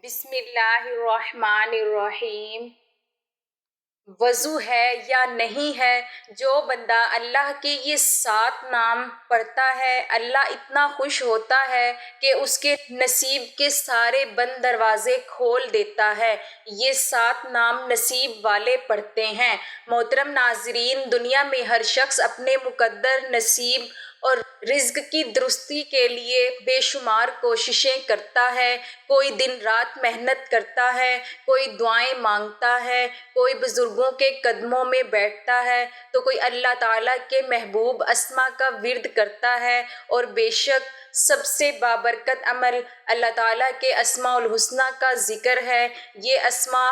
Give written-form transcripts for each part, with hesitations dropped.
بسم اللہ الرحمن الرحیم۔ وضو ہے یا نہیں ہے، جو بندہ اللہ کے یہ 7 نام پڑھتا ہے، اللہ اتنا خوش ہوتا ہے کہ اس کے نصیب کے سارے بند دروازے کھول دیتا ہے۔ یہ 7 نام نصیب والے پڑھتے ہیں۔ محترم ناظرین، دنیا میں ہر شخص اپنے مقدر نصیب اور رزق کی درستی کے لیے بے شمار کوششیں کرتا ہے۔ کوئی دن رات محنت کرتا ہے، کوئی دعائیں مانگتا ہے، کوئی بزرگوں کے قدموں میں بیٹھتا ہے، تو کوئی اللہ تعالیٰ کے محبوب اسماء کا ورد کرتا ہے۔ اور بے شک سب سے بابرکت عمل اللہ تعالیٰ کے اسماء الحسنی کا ذکر ہے۔ یہ اسماء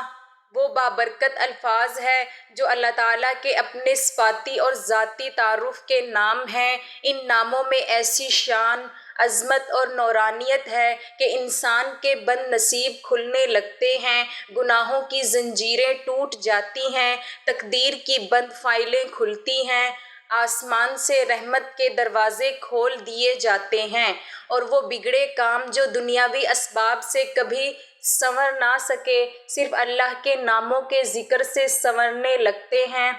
وہ بابرکت الفاظ ہے جو اللہ تعالیٰ کے اپنے صفاتی اور ذاتی تعارف کے نام ہیں۔ ان ناموں میں ایسی شان، عظمت اور نورانیت ہے کہ انسان کے بد نصیب کھلنے لگتے ہیں، گناہوں کی زنجیریں ٹوٹ جاتی ہیں، تقدیر کی بند فائلیں کھلتی ہیں، آسمان سے رحمت کے دروازے کھول دیے جاتے ہیں، اور وہ بگڑے کام جو دنیاوی اسباب سے کبھی سنور نہ سکے، صرف اللہ کے ناموں کے ذکر سے سنورنے لگتے ہیں۔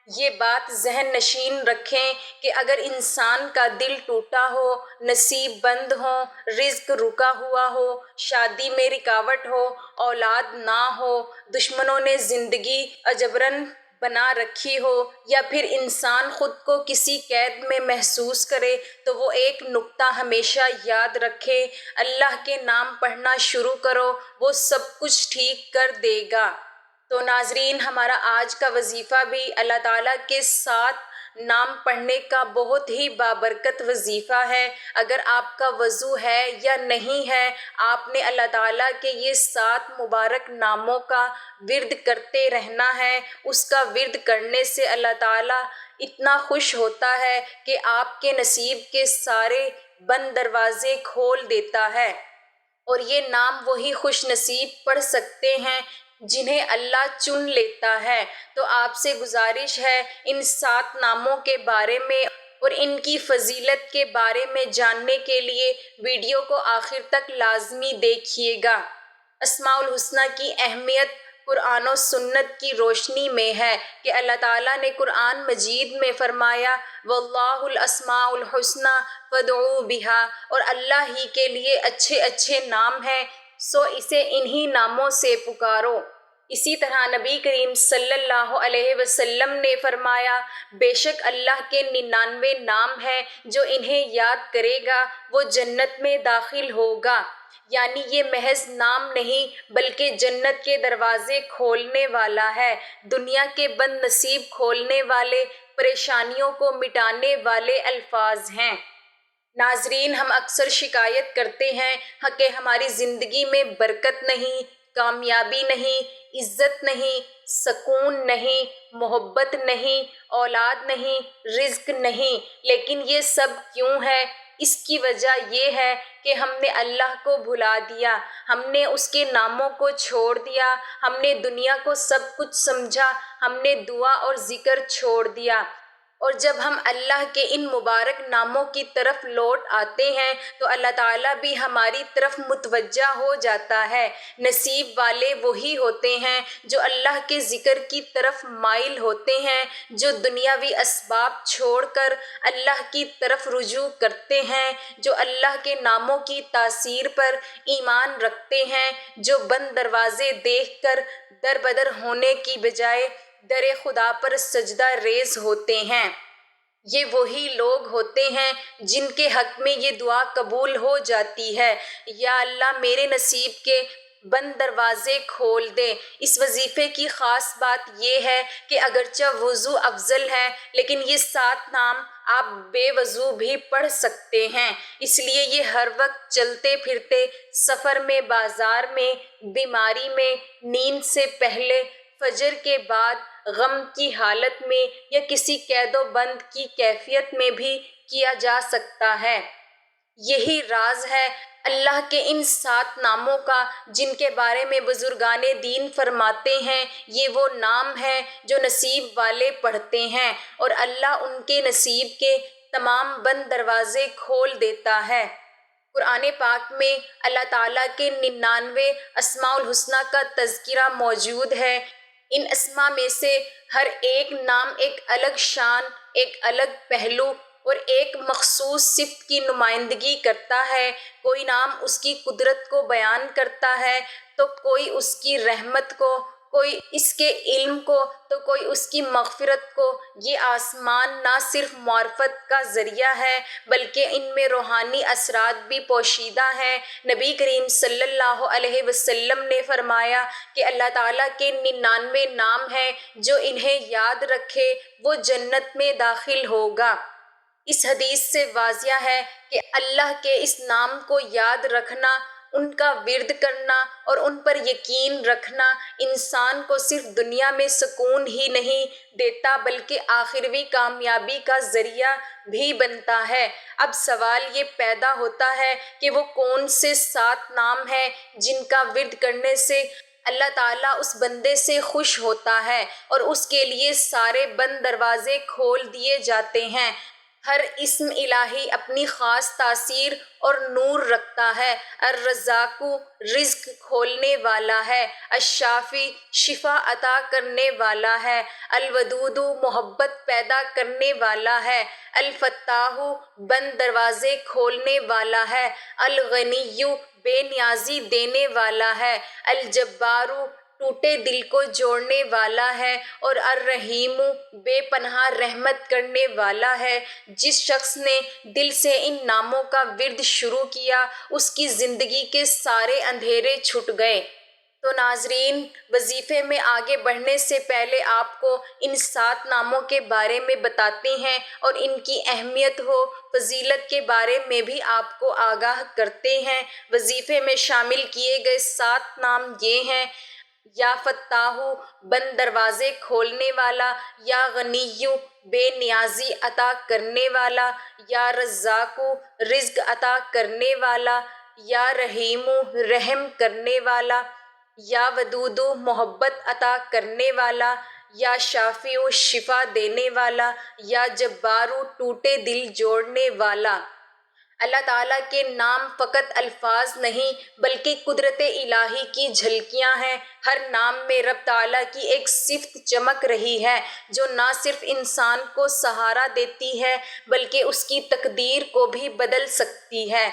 یہ بات ذہن نشین رکھیں کہ اگر انسان کا دل ٹوٹا ہو، نصیب بند ہوں، رزق رکا ہوا ہو، شادی میں رکاوٹ ہو، اولاد نہ ہو، دشمنوں نے زندگی اجبراً بنا رکھی ہو، یا پھر انسان خود کو کسی قید میں محسوس کرے، تو وہ ایک نکتہ ہمیشہ یاد رکھے: اللہ کے نام پڑھنا شروع کرو، وہ سب کچھ ٹھیک کر دے گا۔ تو ناظرین، ہمارا آج کا وظیفہ بھی اللہ تعالیٰ کے 7 نام پڑھنے کا بہت ہی بابرکت وظیفہ ہے۔ اگر آپ کا وضو ہے یا نہیں ہے، آپ نے اللہ تعالیٰ کے یہ 7 مبارک ناموں کا ورد کرتے رہنا ہے۔ اس کا ورد کرنے سے اللہ تعالیٰ اتنا خوش ہوتا ہے کہ آپ کے نصیب کے سارے بند دروازے کھول دیتا ہے۔ اور یہ نام وہی خوش نصیب پڑھ سکتے ہیں جنہیں اللہ چن لیتا ہے۔ تو آپ سے گزارش ہے، ان 7 ناموں کے بارے میں اور ان کی فضیلت کے بارے میں جاننے کے لیے ویڈیو کو آخر تک لازمی دیکھیے گا۔ اسماء الحسنی کی اہمیت قرآن و سنت کی روشنی میں ہے کہ اللہ تعالیٰ نے قرآن مجید میں فرمایا: وَاللَّهُ الْأَسْمَاءُ الْحُسْنَىٰ فَادْعُوهُ بِهَا، اور اللہ ہی کے لیے اچھے اچھے نام ہیں، سو اسے انہی ناموں سے پکارو۔ اسی طرح نبی کریم صلی اللہ علیہ وسلم نے فرمایا: بے شک اللہ کے 99 نام ہیں، جو انہیں یاد کرے گا وہ جنت میں داخل ہوگا۔ یعنی یہ محض نام نہیں بلکہ جنت کے دروازے کھولنے والا ہے، دنیا کے بد نصیب کھولنے والے، پریشانیوں کو مٹانے والے الفاظ ہیں۔ ناظرین، ہم اکثر شکایت کرتے ہیں کہ ہماری زندگی میں برکت نہیں، کامیابی نہیں، عزت نہیں، سکون نہیں، محبت نہیں، اولاد نہیں، رزق نہیں۔ لیکن یہ سب کیوں ہے؟ اس کی وجہ یہ ہے کہ ہم نے اللہ کو بھلا دیا، ہم نے اس کے ناموں کو چھوڑ دیا، ہم نے دنیا کو سب کچھ سمجھا، ہم نے دعا اور ذکر چھوڑ دیا۔ اور جب ہم اللہ کے ان مبارک ناموں کی طرف لوٹ آتے ہیں تو اللہ تعالیٰ بھی ہماری طرف متوجہ ہو جاتا ہے۔ نصیب والے وہی ہوتے ہیں جو اللہ کے ذکر کی طرف مائل ہوتے ہیں، جو دنیاوی اسباب چھوڑ کر اللہ کی طرف رجوع کرتے ہیں، جو اللہ کے ناموں کی تاثیر پر ایمان رکھتے ہیں، جو بند دروازے دیکھ کر در بدر ہونے کی بجائے در خدا پر سجدہ ریز ہوتے ہیں۔ یہ وہی لوگ ہوتے ہیں جن کے حق میں یہ دعا قبول ہو جاتی ہے: یا اللہ میرے نصیب کے بند دروازے کھول دے۔ اس وظیفے کی خاص بات یہ ہے کہ اگرچہ وضو افضل ہے، لیکن یہ 7 نام آپ بے وضو بھی پڑھ سکتے ہیں۔ اس لیے یہ ہر وقت چلتے پھرتے، سفر میں، بازار میں، بیماری میں، نیند سے پہلے، فجر کے بعد، غم کی حالت میں، یا کسی قید و بند کی کیفیت میں بھی کیا جا سکتا ہے۔ یہی راز ہے اللہ کے ان 7 ناموں کا، جن کے بارے میں بزرگان دین فرماتے ہیں: یہ وہ نام ہیں جو نصیب والے پڑھتے ہیں اور اللہ ان کے نصیب کے تمام بند دروازے کھول دیتا ہے۔ قرآن پاک میں اللہ تعالیٰ کے 99 اسماء الحسنہ کا تذکرہ موجود ہے۔ ان اسماء میں سے ہر ایک نام ایک الگ شان، ایک الگ پہلو اور ایک مخصوص صفت کی نمائندگی کرتا ہے۔ کوئی نام اس کی قدرت کو بیان کرتا ہے تو کوئی اس کی رحمت کو، کوئی اس کے علم کو تو کوئی اس کی مغفرت کو۔ یہ آسمان نہ صرف معرفت کا ذریعہ ہے بلکہ ان میں روحانی اثرات بھی پوشیدہ ہیں۔ نبی کریم صلی اللہ علیہ وسلم نے فرمایا کہ اللہ تعالیٰ کے 99 نام ہیں، جو انہیں یاد رکھے وہ جنت میں داخل ہوگا۔ اس حدیث سے واضح ہے کہ اللہ کے اس نام کو یاد رکھنا، ان کا ورد کرنا اور ان پر یقین رکھنا انسان کو صرف دنیا میں سکون ہی نہیں دیتا بلکہ آخروی کامیابی کا ذریعہ بھی بنتا ہے۔ اب سوال یہ پیدا ہوتا ہے کہ وہ کون سے 7 نام ہیں جن کا ورد کرنے سے اللہ تعالیٰ اس بندے سے خوش ہوتا ہے اور اس کے لیے سارے بند دروازے کھول دیے جاتے ہیں۔ ہر اسم الہی اپنی خاص تاثیر اور نور رکھتا ہے۔ الرزاق رزق کھولنے والا ہے، الشافی شفا عطا کرنے والا ہے، الودود محبت پیدا کرنے والا ہے، الفتاح بند دروازے کھولنے والا ہے، الغنی بے نیازی دینے والا ہے، الجبار ٹوٹے دل کو جوڑنے والا ہے اور الرحیم بے پناہ رحمت کرنے والا ہے۔ جس شخص نے دل سے ان ناموں کا ورد شروع کیا اس کی زندگی کے سارے اندھیرے چھٹ گئے۔ تو ناظرین، وظیفے میں آگے بڑھنے سے پہلے آپ کو ان 7 ناموں کے بارے میں بتاتے ہیں اور ان کی اہمیت و فضیلت کے بارے میں بھی آپ کو آگاہ کرتے ہیں۔ وظیفے میں شامل کیے گئے 7 نام یہ ہیں: یا فتاح بند دروازے کھولنے والا، یا غنی بے نیازی عطا کرنے والا، یا رزاق رزق عطا کرنے والا، یا رحیم رحم کرنے والا، یا ودود محبت عطا کرنے والا، یا شافی شفا دینے والا، یا جبار ٹوٹے دل جوڑنے والا۔ اللہ تعالیٰ کے نام فقط الفاظ نہیں بلکہ قدرت الہی کی جھلکیاں ہیں۔ ہر نام میں رب تعالیٰ کی ایک صفت چمک رہی ہے جو نہ صرف انسان کو سہارا دیتی ہے بلکہ اس کی تقدیر کو بھی بدل سکتی ہے۔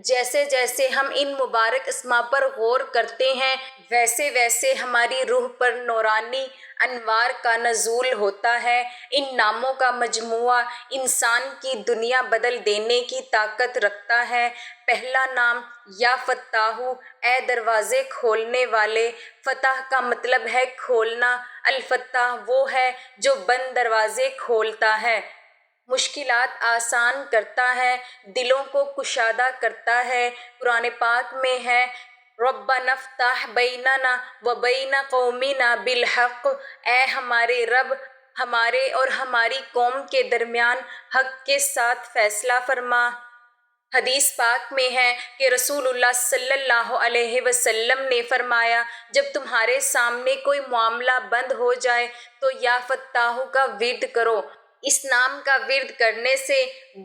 جیسے جیسے ہم ان مبارک اسماء پر غور کرتے ہیں ویسے ویسے ہماری روح پر نورانی انوار کا نزول ہوتا ہے۔ ان ناموں کا مجموعہ انسان کی دنیا بدل دینے کی طاقت رکھتا ہے۔ پہلا نام یا فتاح، اے دروازے کھولنے والے۔ فتح کا مطلب ہے کھولنا، الفتاح وہ ہے جو بند دروازے کھولتا ہے، مشکلات آسان کرتا ہے، دلوں کو کشادہ کرتا ہے۔ قرآن پاک میں ہے ربنا افتح بیننا وبین قومنا بالحق، اے ہمارے رب، ہمارے اور ہماری قوم کے درمیان حق کے ساتھ فیصلہ فرما۔ حدیث پاک میں ہے کہ رسول اللہ صلی اللہ علیہ وسلم نے فرمایا، جب تمہارے سامنے کوئی معاملہ بند ہو جائے تو یا فتاح کا ورد کرو۔ اس نام کا ورد کرنے سے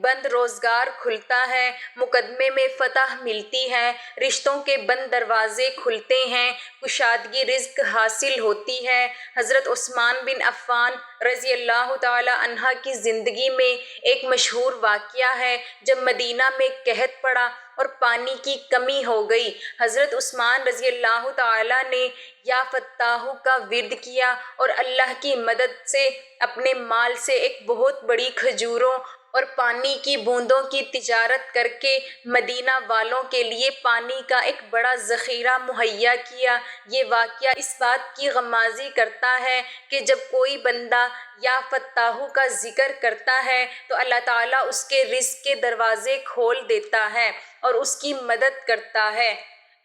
بند روزگار کھلتا ہے، مقدمے میں فتح ملتی ہے، رشتوں کے بند دروازے کھلتے ہیں، کشادگی رزق حاصل ہوتی ہے۔ حضرت عثمان بن عفان رضی اللہ تعالی عنہ کی زندگی میں ایک مشہور واقعہ ہے۔ جب مدینہ میں قحط پڑا اور پانی کی کمی ہو گئی، حضرت عثمان رضی اللہ تعالیٰ نے یا فتاح کا ورد کیا اور اللہ کی مدد سے اپنے مال سے ایک بہت بڑی کھجوروں اور پانی کی بوندوں کی تجارت کر کے مدینہ والوں کے لیے پانی کا ایک بڑا ذخیرہ مہیا کیا۔ یہ واقعہ اس بات کی غمازی کرتا ہے کہ جب کوئی بندہ یا فتاح کا ذکر کرتا ہے تو اللہ تعالیٰ اس کے رزق کے دروازے کھول دیتا ہے اور اس کی مدد کرتا ہے۔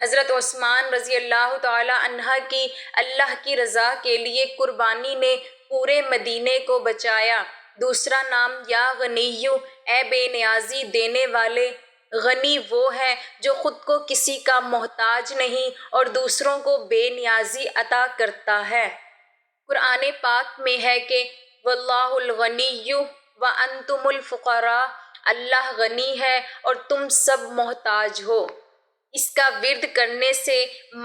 حضرت عثمان رضی اللہ تعالی عنہ کی اللہ کی رضا کے لیے قربانی نے پورے مدینے کو بچایا۔ دوسرا نام یا غنی، اے بے نیازی دینے والے۔ غنی وہ ہے جو خود کو کسی کا محتاج نہیں اور دوسروں کو بے نیازی عطا کرتا ہے۔ قرآن پاک میں ہے کہ واللہ الغنی وانتم الفقراء اللہ غنی ہے اور تم سب محتاج ہو۔ اس کا ورد کرنے سے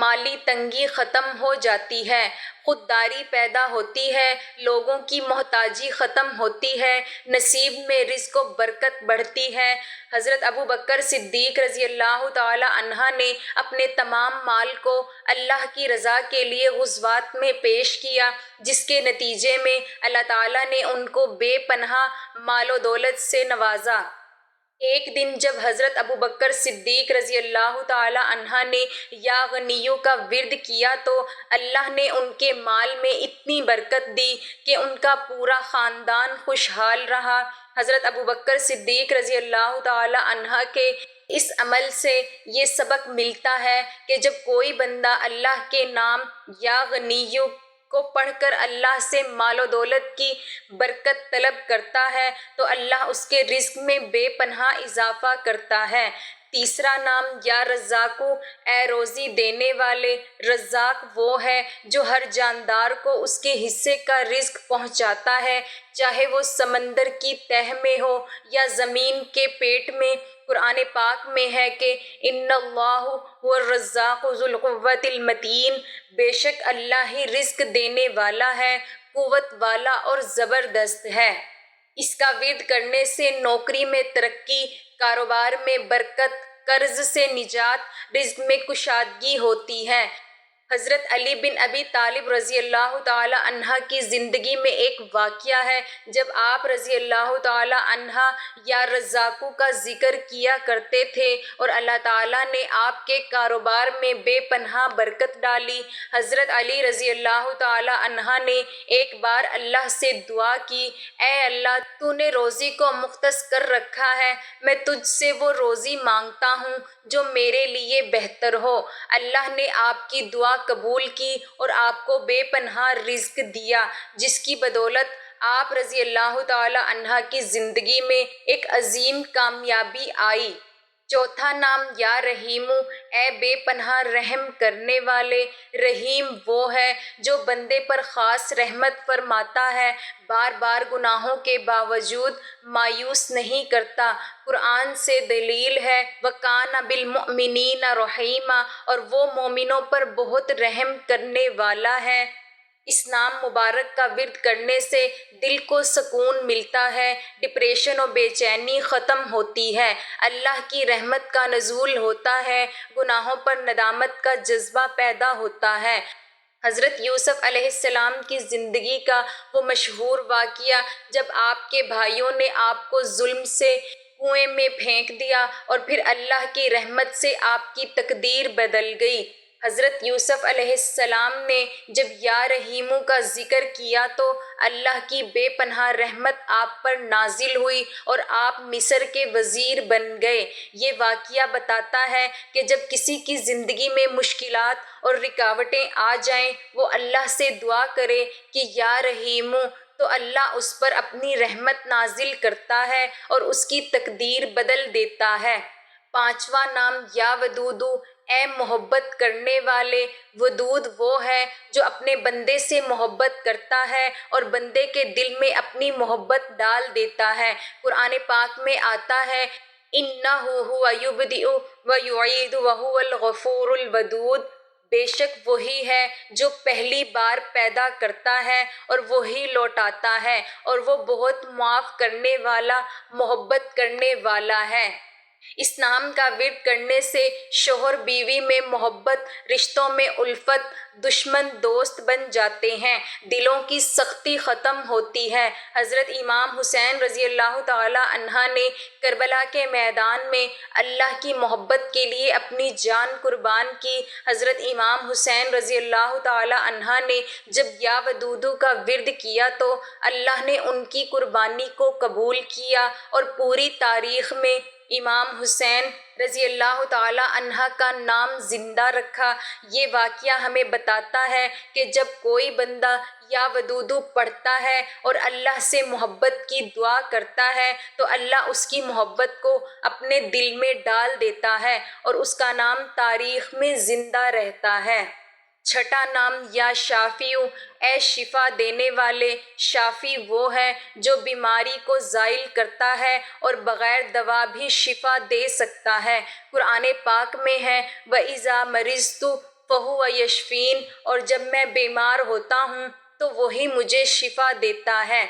مالی تنگی ختم ہو جاتی ہے، خودداری پیدا ہوتی ہے، لوگوں کی محتاجی ختم ہوتی ہے، نصیب میں رزق و برکت بڑھتی ہے۔ حضرت ابوبکر صدیق رضی اللہ تعالی عنہ نے اپنے تمام مال کو اللہ کی رضا کے لیے غزوات میں پیش کیا، جس کے نتیجے میں اللہ تعالیٰ نے ان کو بے پناہ مال و دولت سے نوازا۔ ایک دن جب حضرت ابوبکر صدیق رضی اللہ تعالی عنہ نے یا غنیو کا ورد کیا تو اللہ نے ان کے مال میں اتنی برکت دی کہ ان کا پورا خاندان خوشحال رہا۔ حضرت ابوبکر صدیق رضی اللہ تعالی عنہ کے اس عمل سے یہ سبق ملتا ہے کہ جب کوئی بندہ اللہ کے نام یا غنیو کو پڑھ کر اللہ سے مال و دولت کی برکت طلب کرتا ہے تو اللہ اس کے رزق میں بے پناہ اضافہ کرتا ہے۔ تیسرا نام یا رزاقو، اے روزی دینے والے۔ رزاق وہ ہے جو ہر جاندار کو اس کے حصے کا رزق پہنچاتا ہے، چاہے وہ سمندر کی تہہ میں ہو یا زمین کے پیٹ میں۔ قرآن پاک میں ہے کہ ان اللہ هو الرزاق ذو القوۃ المتین، بے شک اللہ ہی رزق دینے والا ہے، قوت والا اور زبردست ہے۔ اس کا ورد کرنے سے نوکری میں ترقی، کاروبار میں برکت، قرض سے نجات، رزق میں کشادگی ہوتی ہے۔ حضرت علی بن ابی طالب رضی اللہ تعالی عنہ کی زندگی میں ایک واقعہ ہے جب آپ رضی اللہ تعالی عنہ یا رزاقو کا ذکر کیا کرتے تھے اور اللہ تعالیٰ نے آپ کے کاروبار میں بے پناہ برکت ڈالی۔ حضرت علی رضی اللہ تعالی عنہ نے ایک بار اللہ سے دعا کی، اے اللہ، تو نے روزی کو مختص کر رکھا ہے، میں تجھ سے وہ روزی مانگتا ہوں جو میرے لیے بہتر ہو۔ اللہ نے آپ کی دعا قبول کی اور آپ کو بے پناہ رزق دیا، جس کی بدولت آپ رضی اللہ تعالی عنہ کی زندگی میں ایک عظیم کامیابی آئی۔ چوتھا نام یا رحیمو، اے بے پناہ رحم کرنے والے۔ رحیم وہ ہے جو بندے پر خاص رحمت فرماتا ہے، بار بار گناہوں کے باوجود مایوس نہیں کرتا۔ قرآن سے دلیل ہے وَكَانَ بِالْمُؤْمِنِينَ رَحِيمًا، اور وہ مومنوں پر بہت رحم کرنے والا ہے۔ اس نام مبارک کا ورد کرنے سے دل کو سکون ملتا ہے، ڈپریشن و بے چینی ختم ہوتی ہے، اللہ کی رحمت کا نزول ہوتا ہے، گناہوں پر ندامت کا جذبہ پیدا ہوتا ہے۔ حضرت یوسف علیہ السلام کی زندگی کا وہ مشہور واقعہ جب آپ کے بھائیوں نے آپ کو ظلم سے کنویں میں پھینک دیا اور پھر اللہ کی رحمت سے آپ کی تقدیر بدل گئی۔ حضرت یوسف علیہ السلام نے جب یا رحیمو کا ذکر کیا تو اللہ کی بے پناہ رحمت آپ پر نازل ہوئی اور آپ مصر کے وزیر بن گئے۔ یہ واقعہ بتاتا ہے کہ جب کسی کی زندگی میں مشکلات اور رکاوٹیں آ جائیں، وہ اللہ سے دعا کرے کہ یا رحیمو، تو اللہ اس پر اپنی رحمت نازل کرتا ہے اور اس کی تقدیر بدل دیتا ہے۔ پانچواں نام یا ودودو، اے محبت کرنے والے۔ ودود وہ ہے جو اپنے بندے سے محبت کرتا ہے اور بندے کے دل میں اپنی محبت ڈال دیتا ہے۔ قرآن پاک میں آتا ہے اِنَّهُ هُوَ يُبْدِئُ وَيُعِيدُ وَهُوَ الْغَفُورُ الْوَدُودُ، بے شک وہی ہے جو پہلی بار پیدا کرتا ہے اور وہی لوٹاتا ہے، اور وہ بہت معاف کرنے والا، محبت کرنے والا ہے۔ اس نام کا ورد کرنے سے شوہر بیوی میں محبت، رشتوں میں الفت، دشمن دوست بن جاتے ہیں، دلوں کی سختی ختم ہوتی ہے۔ حضرت امام حسین رضی اللہ تعالی عنہ نے کربلا کے میدان میں اللہ کی محبت کے لیے اپنی جان قربان کی۔ حضرت امام حسین رضی اللہ تعالی عنہ نے جب یا ودودو کا ورد کیا تو اللہ نے ان کی قربانی کو قبول کیا اور پوری تاریخ میں امام حسین رضی اللہ تعالی عنہ کا نام زندہ رکھا۔ یہ واقعہ ہمیں بتاتا ہے کہ جب کوئی بندہ یا ودودو پڑھتا ہے اور اللہ سے محبت کی دعا کرتا ہے تو اللہ اس کی محبت کو اپنے دل میں ڈال دیتا ہے اور اس کا نام تاریخ میں زندہ رہتا ہے۔ چھٹا نام یا شافیو، اے شفا دینے والے، شافی وہ ہے جو بیماری کو زائل کرتا ہے اور بغیر دوا بھی شفا دے سکتا ہے۔ قرآن پاک میں ہے وَإِذَا مَرِضْتُ فَهُوَ يَشْفِينِ، اور جب میں بیمار ہوتا ہوں تو وہی مجھے شفا دیتا ہے۔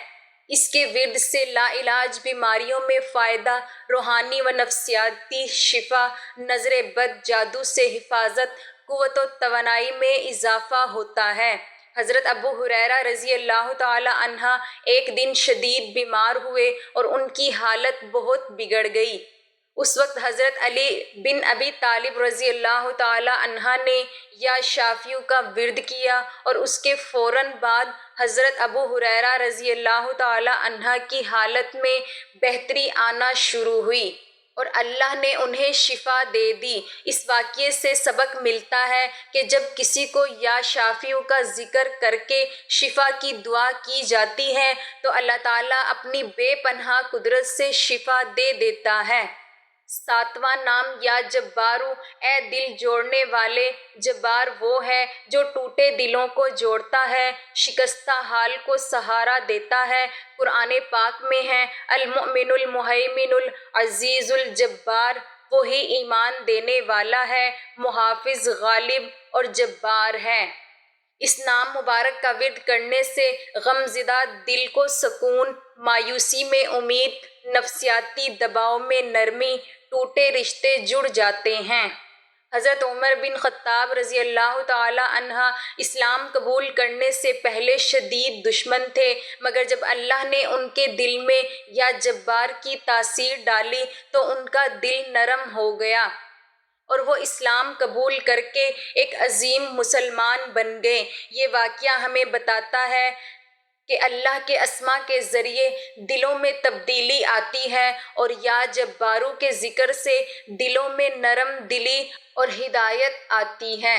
اس کے ورد سے لا علاج بیماریوں میں فائدہ، روحانی و نفسیاتی شفا، نظر بد، جادو سے حفاظت، قوت و توانائی میں اضافہ ہوتا ہے۔ حضرت ابو ہریرہ رضی اللہ تعالی عنہ ایک دن شدید بیمار ہوئے اور ان کی حالت بہت بگڑ گئی۔ اس وقت حضرت علی بن ابی طالب رضی اللہ تعالی عنہ نے یا شافیو کا ورد کیا اور اس کے فوراً بعد حضرت ابو ہریرہ رضی اللہ تعالی عنہ کی حالت میں بہتری آنا شروع ہوئی اور اللہ نے انہیں شفا دے دی۔ اس واقعے سے سبق ملتا ہے کہ جب کسی کو یا شافیو کا ذکر کر کے شفا کی دعا کی جاتی ہے تو اللہ تعالیٰ اپنی بے پناہ قدرت سے شفا دے دیتا ہے۔ ساتواں نام یا جبارو، اے دل جوڑنے والے، جبار وہ ہے جو ٹوٹے دلوں کو جوڑتا ہے، شکستہ حال کو سہارا دیتا ہے۔ قرآن پاک میں ہے المؤمن المہیمن العزیز الجبار، وہی ایمان دینے والا ہے، محافظ، غالب اور جبار ہے۔ اس نام مبارک کا ورد کرنے سے غم زدہ دل کو سکون، مایوسی میں امید، نفسیاتی دباؤ میں نرمی، ٹوٹے رشتے جڑ جاتے ہیں۔ حضرت عمر بن خطاب رضی اللہ تعالی عنہ اسلام قبول کرنے سے پہلے شدید دشمن تھے، مگر جب اللہ نے ان کے دل میں یا جبار کی تاثیر ڈالی تو ان کا دل نرم ہو گیا اور وہ اسلام قبول کر کے ایک عظیم مسلمان بن گئے۔ یہ واقعہ ہمیں بتاتا ہے کہ اللہ کے اسما کے ذریعے دلوں میں تبدیلی آتی ہے اور یا جبارو کے ذکر سے دلوں میں نرم دلی اور ہدایت آتی ہے۔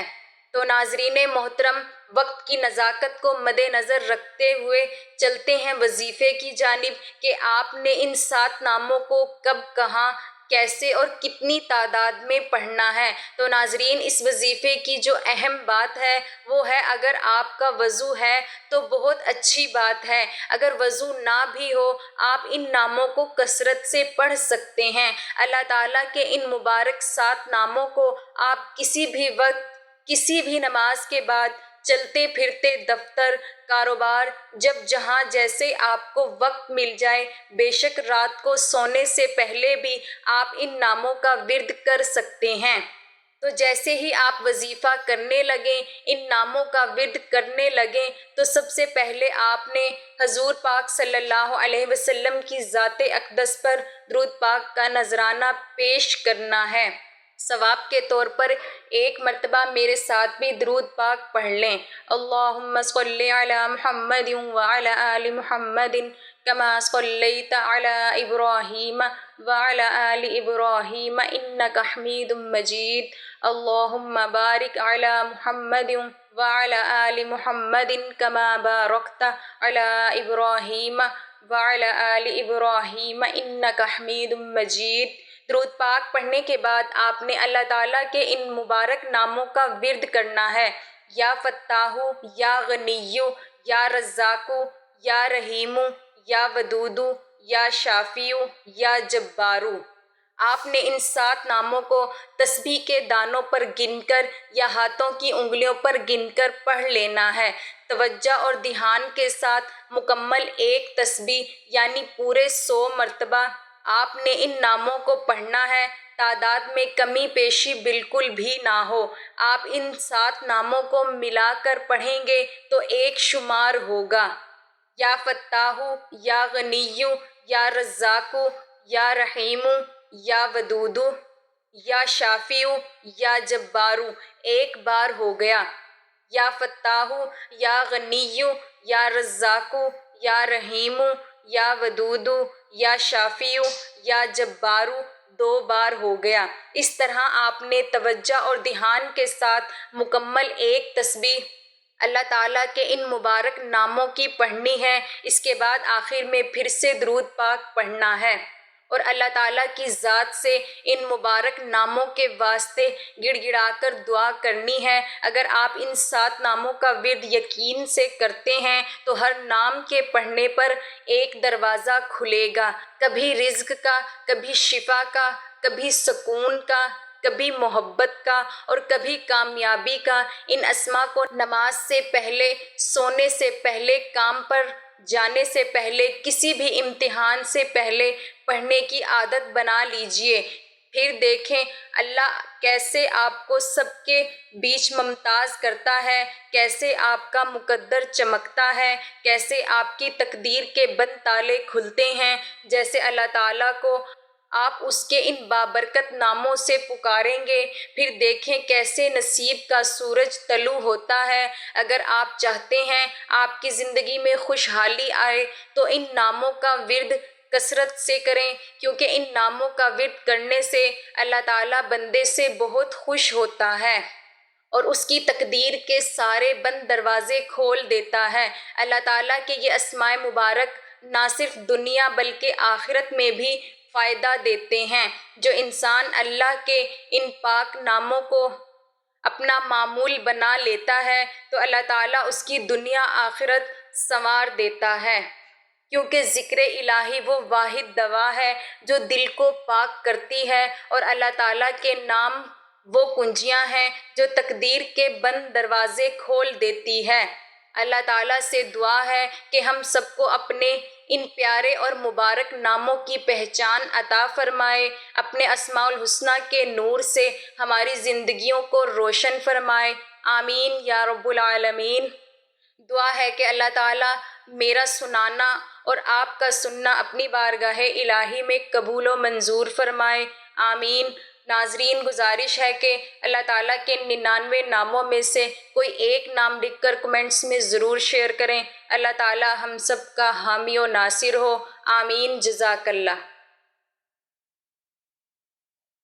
تو ناظرین محترم، وقت کی نزاکت کو مد نظر رکھتے ہوئے چلتے ہیں وظیفے کی جانب کہ آپ نے ان 7 ناموں کو کب، کہاں، کیسے اور کتنی تعداد میں پڑھنا ہے۔ تو ناظرین، اس وظیفے کی جو اہم بات ہے وہ ہے اگر آپ کا وضو ہے تو بہت اچھی بات ہے، اگر وضو نہ بھی ہو آپ ان ناموں کو کثرت سے پڑھ سکتے ہیں۔ اللہ تعالیٰ کے ان مبارک 7 ناموں کو آپ کسی بھی وقت، کسی بھی نماز کے بعد، چلتے پھرتے، دفتر، کاروبار، جب جہاں جیسے آپ کو وقت مل جائے، بے شک رات کو سونے سے پہلے بھی آپ ان ناموں کا ورد کر سکتے ہیں۔ تو جیسے ہی آپ وظیفہ کرنے لگیں، ان ناموں کا ورد کرنے لگیں تو سب سے پہلے آپ نے حضور پاک صلی اللہ علیہ وسلم کی ذات اقدس پر درود پاک کا نذرانہ پیش کرنا ہے۔ ثواب کے طور پر ایک مرتبہ میرے ساتھ بھی درود پاک پڑھ لیں۔ اللہم صلی علی محمد وعلی آل محمد کما صلیت علی ابراہیم وعلی آل ابراہیم انک حمید مجید۔ اللہم بارک علی محمد وعلی آل محمد کما بارکت علی ابراہیم وعلی آل ابراہیم انک حمید مجید۔ درود پاک پڑھنے کے بعد آپ نے اللہ تعالیٰ کے ان مبارک ناموں کا ورد کرنا ہے۔ یا فتاحو، یا غنیو، یا رزاقو، یا رحیمو، یا ودودو، یا شافیو، یا جبارو۔ آپ نے ان 7 ناموں کو تسبیح کے دانوں پر گن کر یا ہاتھوں کی انگلیوں پر گن کر پڑھ لینا ہے۔ توجہ اور دھیان کے ساتھ مکمل ایک تسبیح یعنی پورے 100 مرتبہ آپ نے ان ناموں کو پڑھنا ہے، تعداد میں کمی پیشی بالکل بھی نہ ہو۔ آپ ان 7 ناموں کو ملا کر پڑھیں گے تو ایک شمار ہوگا۔ یا فتاحو، یا غنیو، یا رزاقو، یا رحیمو، یا ودودو، یا شافیو، یا جبارو، ایک بار ہو گیا۔ یا فتاحو، یا غنیو، یا رزاقو، یا رحیمو، یا ودودو، یا شافیو، یا جبارو، 2 بار ہو گیا۔ اس طرح آپ نے توجہ اور دھیان کے ساتھ مکمل ایک تسبیح اللہ تعالیٰ کے ان مبارک ناموں کی پڑھنی ہے۔ اس کے بعد آخر میں پھر سے درود پاک پڑھنا ہے۔ اور اللہ تعالیٰ کی ذات سے ان مبارک ناموں کے واسطے گڑ گڑا کر دعا کرنی ہے۔ اگر آپ ان 7 ناموں کا ورد یقین سے کرتے ہیں تو ہر نام کے پڑھنے پر ایک دروازہ کھلے گا، کبھی رزق کا، کبھی شفا کا، کبھی سکون کا، کبھی محبت کا اور کبھی کامیابی کا۔ ان اسما کو نماز سے پہلے، سونے سے پہلے، کام پر جانے سے پہلے، کسی بھی امتحان سے پہلے پڑھنے کی عادت بنا لیجئے۔ پھر دیکھیں اللہ کیسے آپ کو سب کے بیچ ممتاز کرتا ہے، کیسے آپ کا مقدر چمکتا ہے، کیسے آپ کی تقدیر کے بند تالے کھلتے ہیں۔ جیسے اللہ تعالیٰ کو آپ اس کے ان بابرکت ناموں سے پکاریں گے، پھر دیکھیں کیسے نصیب کا سورج طلوع ہوتا ہے۔ اگر آپ چاہتے ہیں آپ کی زندگی میں خوشحالی آئے تو ان ناموں کا ورد کثرت سے کریں، کیونکہ ان ناموں کا ورد کرنے سے اللہ تعالیٰ بندے سے بہت خوش ہوتا ہے اور اس کی تقدیر کے سارے بند دروازے کھول دیتا ہے۔ اللہ تعالیٰ کے یہ اسماء مبارک نہ صرف دنیا بلکہ آخرت میں بھی فائدہ دیتے ہیں۔ جو انسان اللہ کے ان پاک ناموں کو اپنا معمول بنا لیتا ہے تو اللہ تعالیٰ اس کی دنیا آخرت سنوار دیتا ہے، کیونکہ ذکر الہی وہ واحد دوا ہے جو دل کو پاک کرتی ہے، اور اللہ تعالیٰ کے نام وہ کنجیاں ہیں جو تقدیر کے بند دروازے کھول دیتی ہے۔ اللہ تعالیٰ سے دعا ہے کہ ہم سب کو اپنے ان پیارے اور مبارک ناموں کی پہچان عطا فرمائے، اپنے اسماء الحسنی کے نور سے ہماری زندگیوں کو روشن فرمائے۔ آمین یا رب العالمین۔ دعا ہے کہ اللہ تعالیٰ میرا سنانا اور آپ کا سننا اپنی بارگاہ الہی میں قبول و منظور فرمائے۔ آمین۔ ناظرین، گزارش ہے کہ اللہ تعالیٰ کے 99 ناموں میں سے کوئی ایک نام لکھ کر کمنٹس میں ضرور شیئر کریں۔ اللہ تعالیٰ ہم سب کا حامی و ناصر ہو۔ آمین۔ جزاک اللہ۔